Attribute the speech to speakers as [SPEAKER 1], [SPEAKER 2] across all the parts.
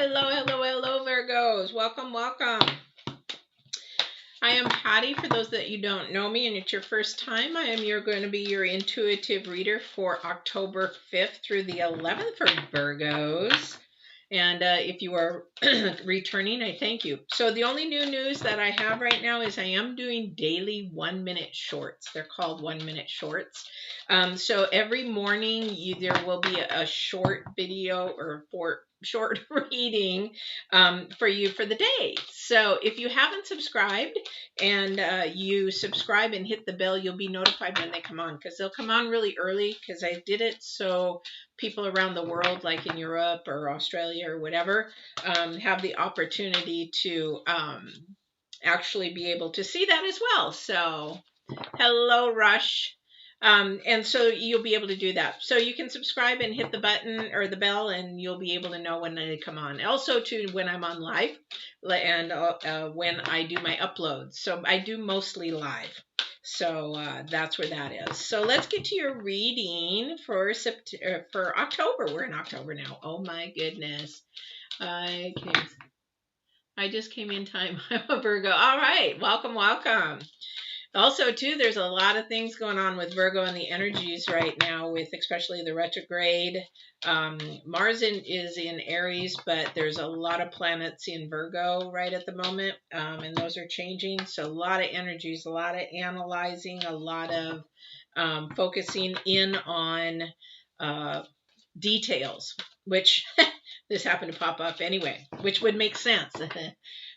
[SPEAKER 1] Hello, hello, hello, Virgos. Welcome, welcome. I am Patty. For those that you don't know me and it's your first time, I am going to be your intuitive reader for October 5th through the 11th for Virgos. And if you are returning, I thank you. So the only new news that I have right now is I am doing daily 1-minute shorts. They're called 1-minute shorts. So every morning there will be a short video or short reading for you for the day. So if you haven't subscribed and you subscribe and hit the bell, you'll be notified when they come on, because they'll come on really early, because I did it so people around the world, like in Europe or Australia or whatever, have the opportunity to actually be able to see that as well. So hello, Rush. And so you'll be able to do that. So you can subscribe and hit the button or the bell, and you'll be able to know when they come on. Also, too, when I'm on live and when I do my uploads. So I do mostly live. So that's where that is. So let's get to your reading for October. We're in October now. Oh my goodness. I just came in time. I'm a Virgo. All right. Welcome, welcome. Also, too, there's a lot of things going on with Virgo and the energies right now, with especially the retrograde. Mars is in Aries, but there's a lot of planets in Virgo right at the moment, and those are changing. So a lot of energies, a lot of analyzing, a lot of focusing in on details, which this happened to pop up anyway, which would make sense.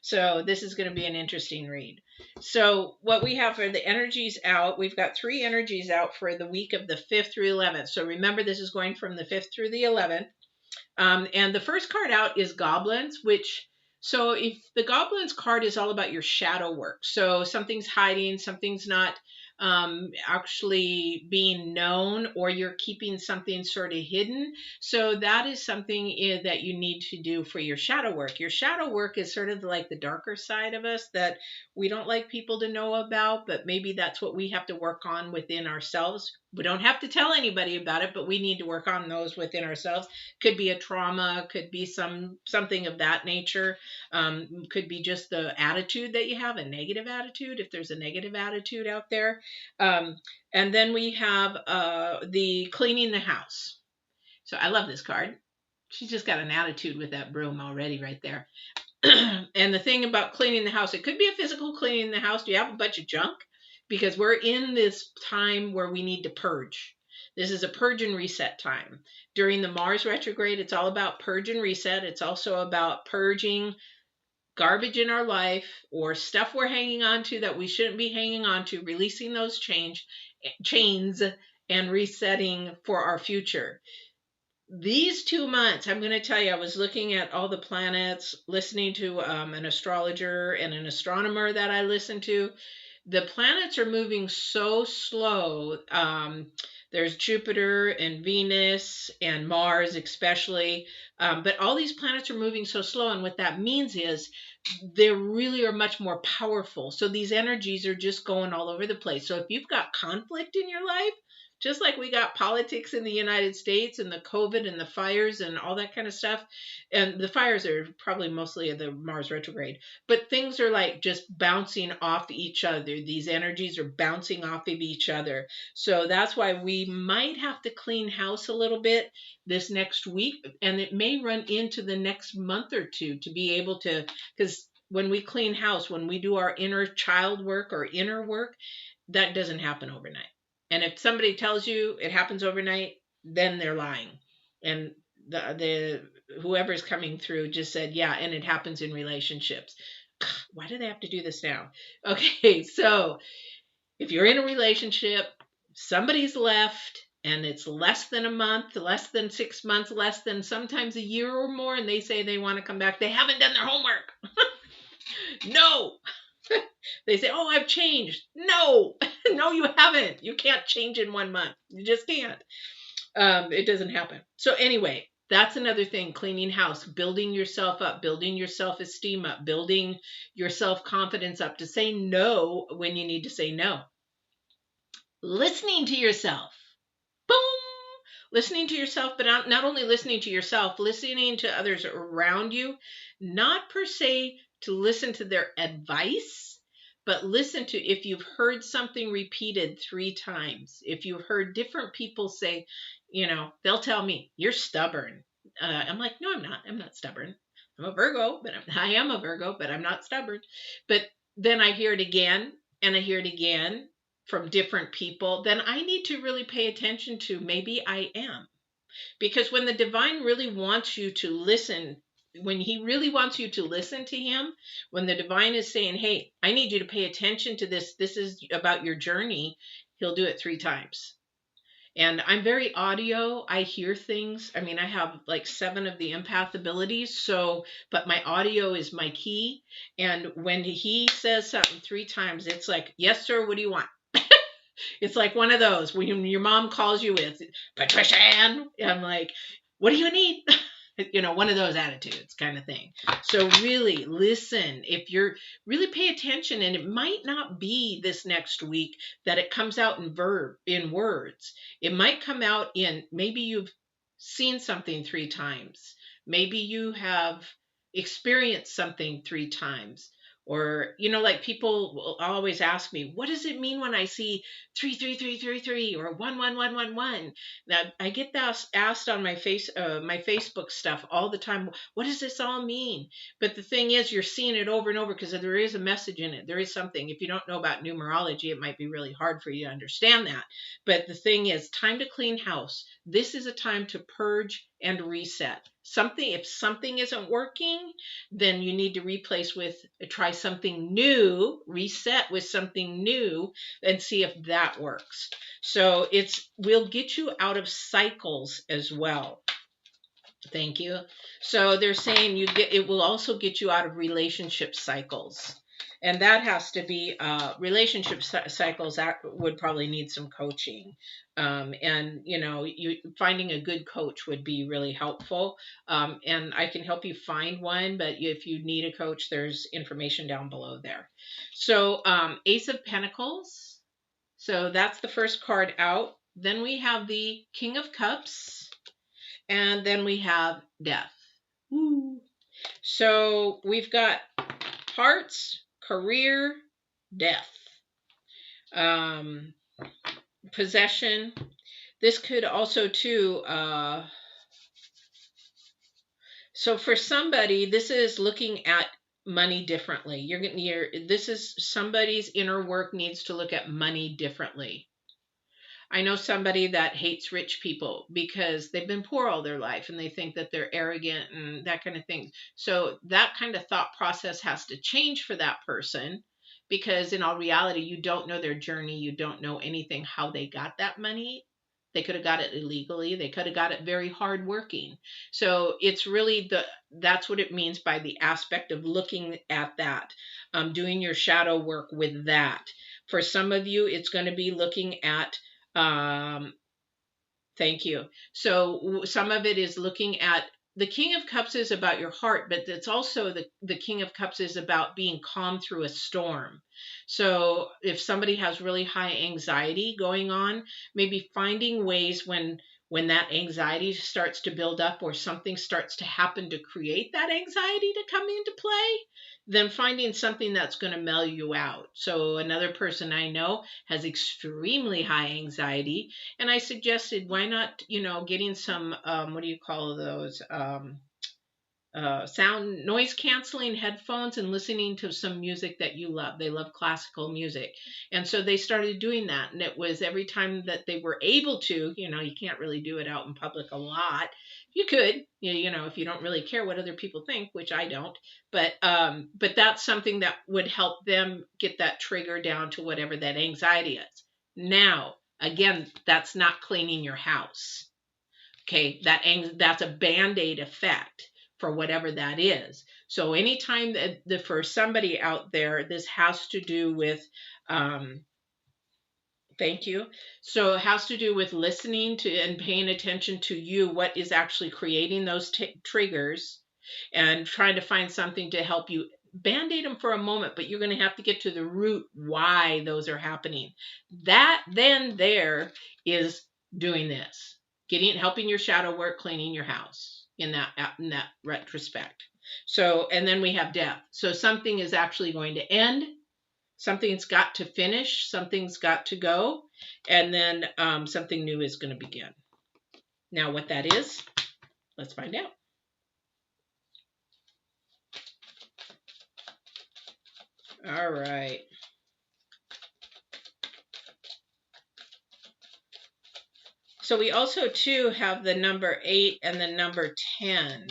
[SPEAKER 1] So this is going to be an interesting read. So what we have for the energies out, we've got 3 energies out for the week of the 5th through 11th. So remember, this is going from the 5th through the 11th. And the first card out is Goblins, so if the Goblins card is all about your shadow work. So something's hiding, something's not actually being known, or you're keeping something sort of hidden. So that is something that you need to do for your shadow work. Your shadow work is sort of like the darker side of us that we don't like people to know about, but maybe that's what we have to work on within ourselves. We don't have to tell anybody about it, but we need to work on those within ourselves. Could be a trauma, could be something of that nature. Could be just the attitude that you have, a negative attitude, if there's a negative attitude out there. And then we have the cleaning the house. So I love this card. She's just got an attitude with that broom already right there. And the thing about cleaning the house, it could be a physical cleaning the house. Do you have a bunch of junk? Because we're in this time where we need to purge. This is a purge and reset time. During the Mars retrograde, it's all about purge and reset. It's also about purging garbage in our life or stuff we're hanging on to that we shouldn't be hanging on to, releasing those chains and resetting for our future. These 2 months, I'm going to tell you, I was looking at all the planets, listening to an astrologer and an astronomer that I listen to. The planets are moving so slow. There's Jupiter and Venus and Mars especially, but all these planets are moving so slow, and what that means is they really are much more powerful. So these energies are just going all over the place. So if you've got conflict in your life, just like we got politics in the United States and the COVID and the fires and all that kind of stuff. And the fires are probably mostly of the Mars retrograde. But things are like just bouncing off each other. These energies are bouncing off of each other. So that's why we might have to clean house a little bit this next week. And it may run into the next month or two to be able to, because when we clean house, when we do our inner child work or inner work, that doesn't happen overnight. And if somebody tells you it happens overnight, then they're lying. And the whoever's coming through just said, yeah, and it happens in relationships. Why do they have to do this now? Okay, so if you're in a relationship, somebody's left, and it's less than a month, less than 6 months, less than sometimes a year or more, and they say they want to come back, they haven't done their homework. No. They say, oh, I've changed. No, no, you haven't. You can't change in 1 month. You just can't. It doesn't happen. So anyway, that's another thing, cleaning house, building yourself up, building your self-esteem up, building your self-confidence up to say no when you need to say no. Listening to yourself. Boom. Listening to yourself, but not only listening to yourself, listening to others around you, not per se to listen to their advice, but listen to if you've heard something repeated 3 times, if you've heard different people say, they'll tell me, you're stubborn. I'm like, no, I'm not. I'm not stubborn. I'm a Virgo, but I am a Virgo, but I'm not stubborn. But then I hear it again and I hear it again from different people, then I need to really pay attention to maybe I am. Because when the divine really wants you to listen, when he really wants you to listen to him, when the divine is saying, hey, I need you to pay attention to this, this is about your journey, he'll do it 3 times. And I'm very audio. I hear things. I mean, I have like 7 of the empath abilities. So, but my audio is my key. And when he says something 3 times, it's like, yes, sir, what do you want? It's like one of those when your mom calls you with Patricia Ann. I'm like, what do you need? One of those attitudes kind of thing. So really listen. If you're really pay attention, and it might not be this next week that it comes out in words. It might come out in, maybe you've seen something 3 times. Maybe you have experienced something 3 times. Or, like people will always ask me, what does it mean when I see 33333 or 11111? Now I get that asked on my Facebook stuff all the time. What does this all mean? But the thing is, you're seeing it over and over because there is a message in it. There is something. If you don't know about numerology, it might be really hard for you to understand that. But the thing is, time to clean house. This is a time to purge and reset. If something isn't working, then you need to try something new, reset with something new, and see if that works. So we'll get you out of cycles as well. Thank you. So they're saying it will also get you out of relationship cycles. And that has to be relationship cycles that would probably need some coaching. And finding a good coach would be really helpful. And I can help you find one, but if you need a coach, there's information down below there. So Ace of Pentacles. So that's the first card out. Then we have the King of Cups. And then we have Death. Woo. So we've got hearts, career, death, possession. This could also too. So for somebody, this is looking at money differently. This is somebody's inner work needs to look at money differently. I know somebody that hates rich people because they've been poor all their life and they think that they're arrogant and that kind of thing. So that kind of thought process has to change for that person, because in all reality, you don't know their journey. You don't know anything, how they got that money. They could have got it illegally. They could have got it very hard working. So it's really that's what it means by the aspect of looking at that, doing your shadow work with that. For some of you, it's going to be looking at thank you. So some of it is looking at the King of Cups is about your heart, but it's also the King of Cups is about being calm through a storm. So if somebody has really high anxiety going on, maybe finding ways when that anxiety starts to build up or something starts to happen to create that anxiety to come into play, then finding something that's going to mellow you out. So another person I know has extremely high anxiety, and I suggested, why not, getting some, what do you call those? Sound noise canceling headphones and listening to some music that you love. They love classical music. And so they started doing that. And it was every time that they were able to, you can't really do it out in public a lot. You could, if you don't really care what other people think, which I don't, but that's something that would help them get that trigger down to whatever that anxiety is. Now, again, that's not cleaning your house. Okay. That's a Band-Aid effect for whatever that is. So anytime that for somebody out there, this has to do with, thank you. So it has to do with listening to and paying attention to what is actually creating those triggers, and trying to find something to help you Band-Aid them for a moment, but you're going to have to get to the root why those are happening. That then there is doing this. helping your shadow work, cleaning your house in that retrospect. So, and then we have death. So something is actually going to end. Something's got to finish. Something's got to go. And then something new is going to begin. Now, what that is, let's find out. All right. So we also, too, have the number 8 and the number 10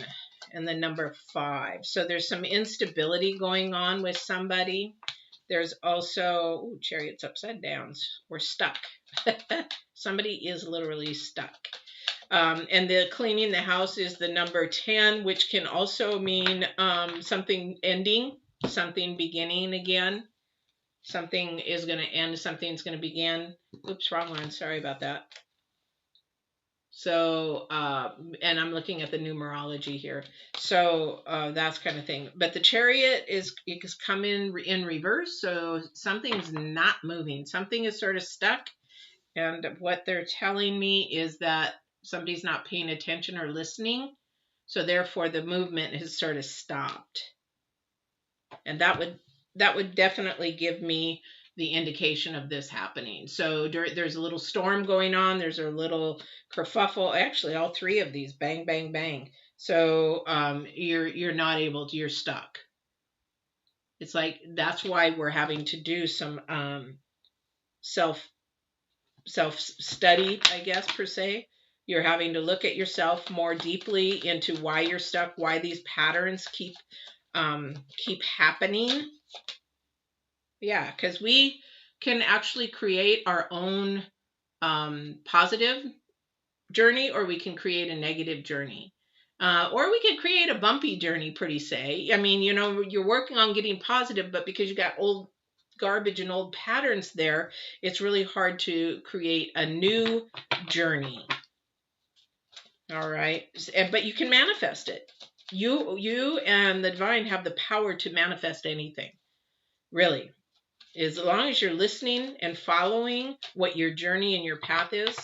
[SPEAKER 1] and the number 5. So there's some instability going on with somebody. There's also, ooh, Chariot's upside down. We're stuck. Somebody is literally stuck. And the cleaning the house is the number 10, which can also mean something ending, something beginning again. Something is going to end, something's going to begin. Oops, wrong one. Sorry about that. So, and I'm looking at the numerology here. So that's kind of thing. But the Chariot is coming in reverse. So something's not moving. Something is sort of stuck. And what they're telling me is that somebody's not paying attention or listening. So therefore the movement has sort of stopped. And that would definitely give me the indication of this happening. So there's a little storm going on. There's a little kerfuffle. Actually, all three of these, bang, bang, bang. So you're not able to, you're stuck. It's like, that's why we're having to do some self-study, I guess, per se. You're having to look at yourself more deeply into why you're stuck, why these patterns keep happening. Yeah, because we can actually create our own positive journey, or we can create a negative journey. Or we can create a bumpy journey, pretty say. I mean, you know, you're working on getting positive, but because you got old garbage and old patterns there, it's really hard to create a new journey. All right. But you can manifest it. You and the divine have the power to manifest anything. Really. As long as you're listening and following what your journey and your path is.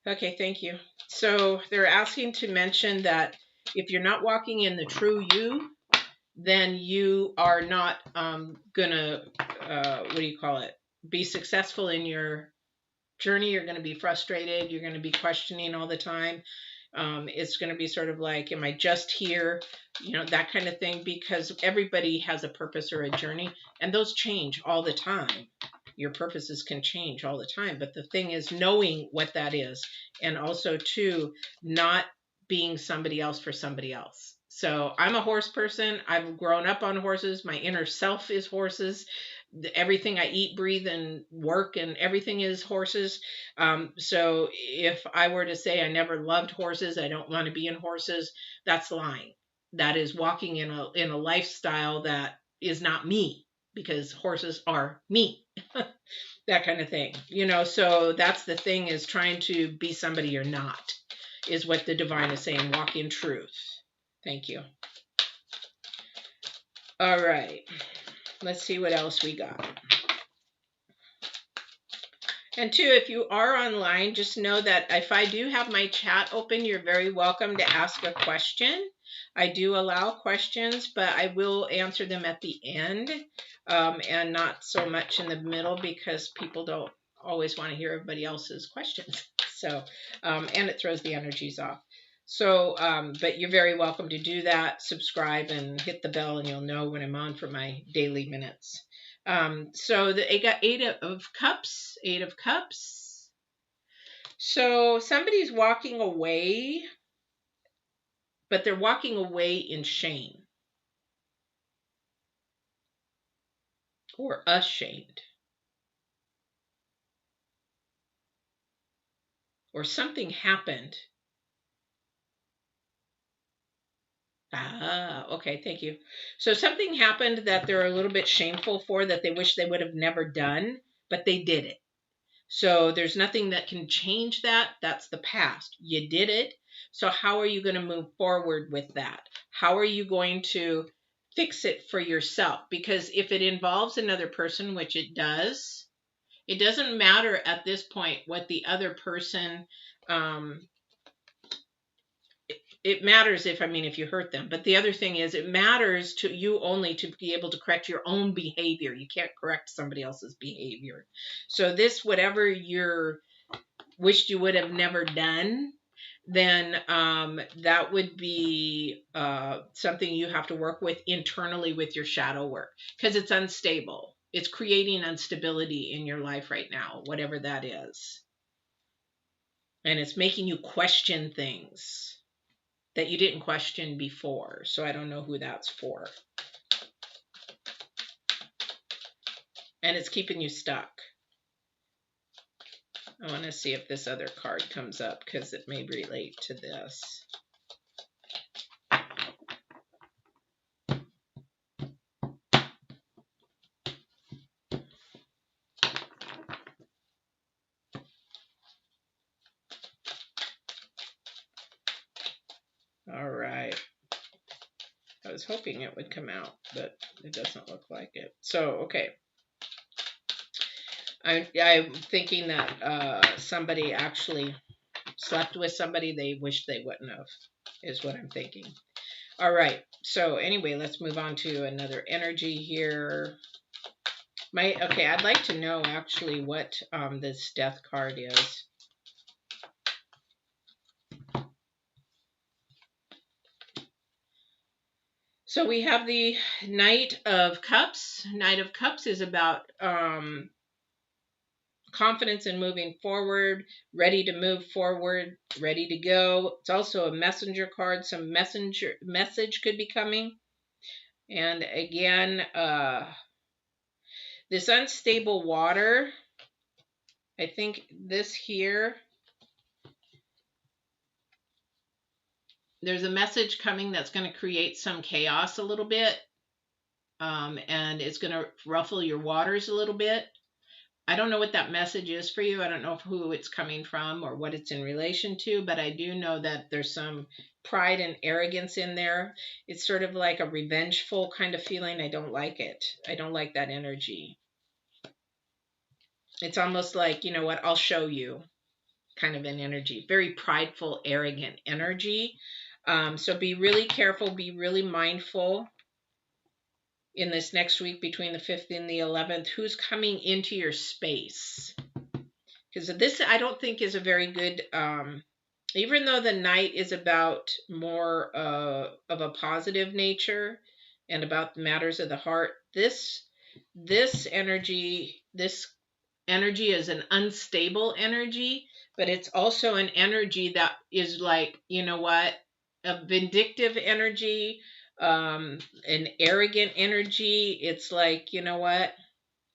[SPEAKER 1] Okay, thank you. So they're asking to mention that if you're not walking in the true you, then you are not gonna, be successful in your journey. You're gonna be frustrated. You're gonna be questioning all the time. It's going to be sort of like, am I just here? You know, that kind of thing, because everybody has a purpose or a journey, and those change all the time. Your purposes can change all the time. But the thing is knowing what that is, and also, too, not being somebody else for somebody else. So I'm a horse person. I've grown up on horses. My inner self is horses. Everything I eat, breathe, and work, and everything is horses. So if I were to say I never loved horses, I don't want to be in horses, that's lying. That is walking in a lifestyle that is not me, because horses are me. That kind of thing. You know, so that's the thing, is trying to be somebody you're not, is what the divine is saying. Walk in truth. Thank you. All right. Let's see what else we got. And two, if you are online, just know that if I do have my chat open, you're very welcome to ask a question. I do allow questions, but I will answer them at the end, and not so much in the middle, because people don't always want to hear everybody else's questions. So, and it throws the energies off. So, but you're very welcome to do that. Subscribe and hit the bell, and you'll know when I'm on for my daily minutes. So I got 8 of cups, 8 of cups. So somebody's walking away, but they're walking away in shame, or ashamed, or something happened. Okay, thank you. So something happened that they're a little bit shameful for, that they wish they would have never done, but they did it. So there's nothing that can change that. That's the past. You did it. So how are you going to move forward with that? How are you going to fix it for yourself? Because if it involves another person, which it does, it doesn't matter at this point what the other person it matters if you hurt them. But the other thing is, it matters to you only to be able to correct your own behavior. You can't correct somebody else's behavior. So this, whatever you're wished you would have never done, then that would be something you have to work with internally with your shadow work, because it's unstable. It's creating instability in your life right now, whatever that is. And it's making you question things that you didn't question before. So I don't know who that's for. And it's keeping you stuck. I want to see if this other card comes up, because it may relate to this. All right. I was hoping it would come out, but it doesn't look like it. So, okay. I'm thinking that somebody actually slept with somebody they wished they wouldn't have, is what I'm thinking. All right. So anyway, let's move on to another energy here. Okay, I'd like to know actually what this death card is. So we have the Knight of Cups. Knight of Cups is about confidence in moving forward, ready to move forward, ready to go. It's also a messenger card. Some message could be coming. And again, this unstable water, I think this here, there's a message coming that's going to create some chaos a little bit. And it's going to ruffle your waters a little bit. I don't know what that message is for you. I don't know who it's coming from or what it's in relation to, but I do know that there's some pride and arrogance in there. It's sort of like a revengeful kind of feeling. I don't like it. I don't like that energy. It's almost like, you know what, I'll show you kind of an energy. Very prideful, arrogant energy. So be really careful, be really mindful in this next week between the 5th and the 11th, who's coming into your space. Because this, I don't think, is a very good, even though the Knight is about more of a positive nature and about the matters of the heart, this energy is an unstable energy, but it's also an energy that is like, you know what, a vindictive energy, an arrogant energy. It's like, you know what,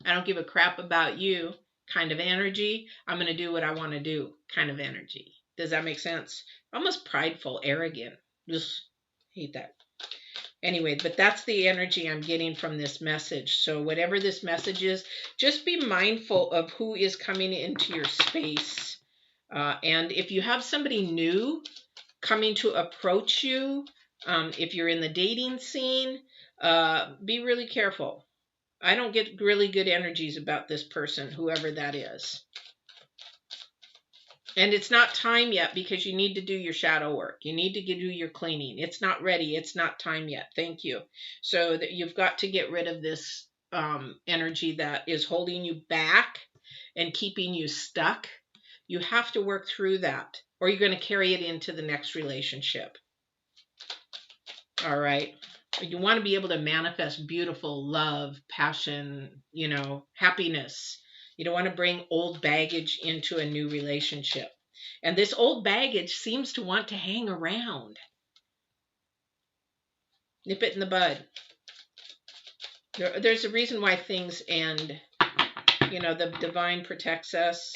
[SPEAKER 1] I don't give a crap about you kind of energy. I'm going to do what I want to do kind of energy. Does that make sense? Almost prideful, arrogant. Just hate that. Anyway, but that's the energy I'm getting from this message. So whatever this message is, just be mindful of who is coming into your space. And if you have somebody new coming to approach you, if you're in the dating scene, be really careful. I don't get really good energies about this person, whoever that is. And it's not time yet, because you need to do your shadow work. You need to do your cleaning. It's not ready. It's not time yet. Thank you. So that you've got to get rid of this energy that is holding you back and keeping you stuck. You have to work through that, or you're going to carry it into the next relationship. All right. You want to be able to manifest beautiful love, passion, happiness. You don't want to bring old baggage into a new relationship. And this old baggage seems to want to hang around. Nip it in the bud. There's a reason why things end. The divine protects us,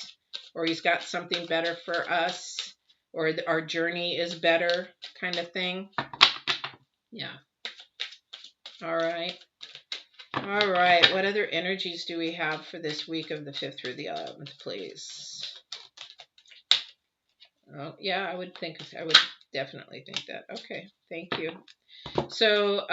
[SPEAKER 1] or he's got something better for us, or our journey is better kind of thing. Yeah. All right. All right. What other energies do we have for this week of the 5th through the 11th, please? Oh, yeah, I would definitely think that. Okay. Thank you. So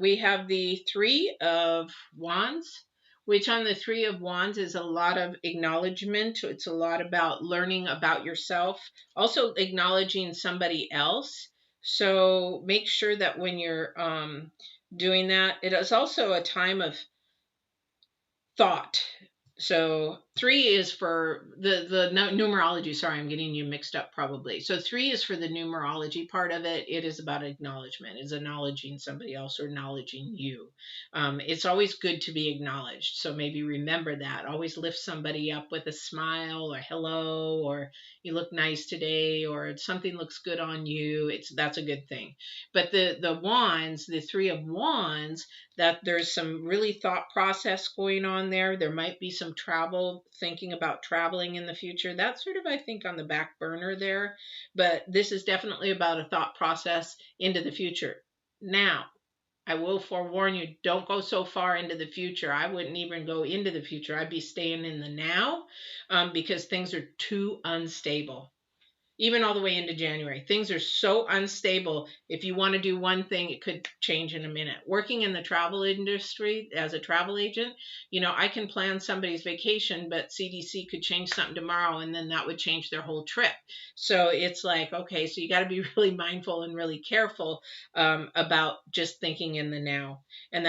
[SPEAKER 1] we have the 3 of Wands, which on the 3 of Wands is a lot of acknowledgement. It's a lot about learning about yourself, also acknowledging somebody else. So make sure that when you're doing that, it is also a time of thought. So 3 is for the numerology. Sorry, I'm getting you mixed up probably. So 3 is for the numerology part of it. It is about acknowledgement, is acknowledging somebody else or acknowledging you. It's always good to be acknowledged. So maybe remember that. Always lift somebody up with a smile or hello, or you look nice today, or something looks good on you. That's a good thing. But the wands, the 3 of wands, that there's some really thought process going on there. There might be some travel, thinking about traveling in the future. That's sort of, I think, on the back burner there. But this is definitely about a thought process into the future. Now, I will forewarn you, don't go so far into the future. I wouldn't even go into the future. I'd be staying in the now, because things are too unstable, even all the way into January. Things are so unstable. If you want to do one thing, it could change in a minute. Working in the travel industry as a travel agent, I can plan somebody's vacation, but CDC could change something tomorrow, and then that would change their whole trip. So it's like, okay, so you got to be really mindful and really careful about just thinking in the now. And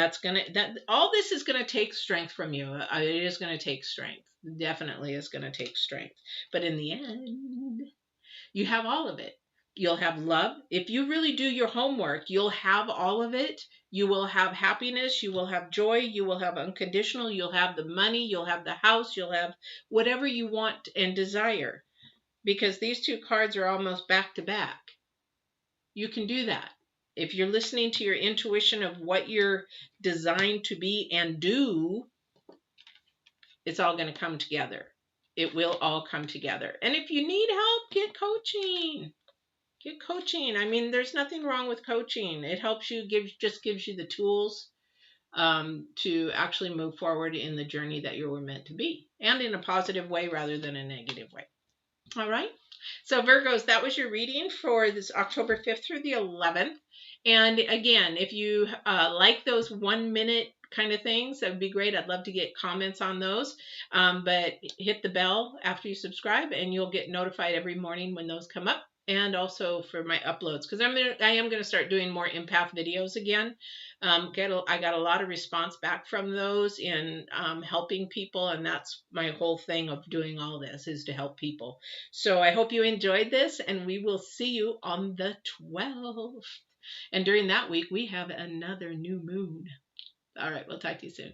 [SPEAKER 1] all this is going to take strength from you. It is going to take strength. Definitely is going to take strength. But in the end, you have all of it. You'll have love. If you really do your homework, you'll have all of it. You will have happiness. You will have joy. You will have unconditional. You'll have the money. You'll have the house. You'll have whatever you want and desire. Because these two cards are almost back to back. You can do that. If you're listening to your intuition of what you're designed to be and do, it's all going to come together. It will all come together. And if you need help, get coaching. Get coaching. I mean, there's nothing wrong with coaching. It helps you, just gives you the tools to actually move forward in the journey that you were meant to be, and in a positive way rather than a negative way. All right. So Virgos, that was your reading for this October 5th through the 11th. And again, if you like those 1 minute kind of things, that would be great. I'd love to get comments on those. But hit the bell after you subscribe, and you'll get notified every morning when those come up. And also for my uploads, because I am going to start doing more empath videos again. I got a lot of response back from those in helping people, and that's my whole thing of doing all this, is to help people. So I hope you enjoyed this, and we will see you on the 12th. And during that week, we have another new moon. All right, we'll talk to you soon.